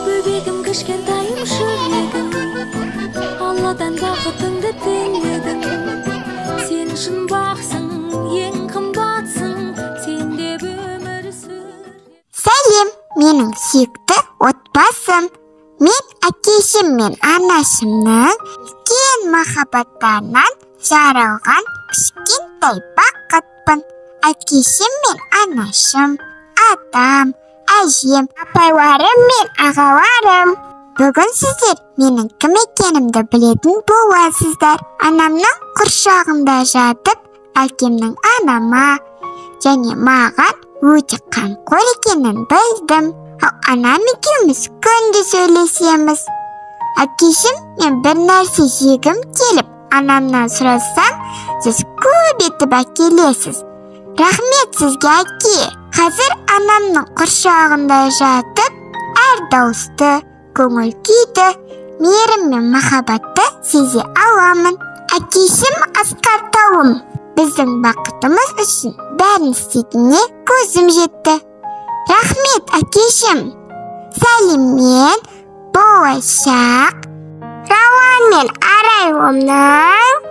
Böbegim kişkentayım жүрегім, Алладан бақытыңды тіледім. Сен үшін бақсың, ең қымбатсың, сен деп өмір сүр. Сәлем, менің сүйікті отбасым. Мен әкешім мен анашымның үлкен махаббаттарынан жаралған кішкентай бақытпын. Әкешім мен анашым, атам, әжем, апайларым мен ағаларым. Бүгін сіздер менің кім екенімді білетін боласыздар. Анамның құршағында жатып, әкемнің анама және маған өте қамқор екенін білдім. Ал анам екеуміз күнде сөйлесеміз. Әкешім, мен бір нәрсе жегім келіп, анамнан сұрасам, сіз көп етіп әкелесіз. Рахмет сізге, әке. Қазір анамның құршағында жатып, әр дауысты, көңіл күйді, мейірім мен махаббатты сезе аламын. Әкешім асқар тауым. Біздің бақытымыз үшін бәрін істейтініне көзім жетті. Рахмет, әкешім. Сәлеммен болашақ Рауан мен Арайлымның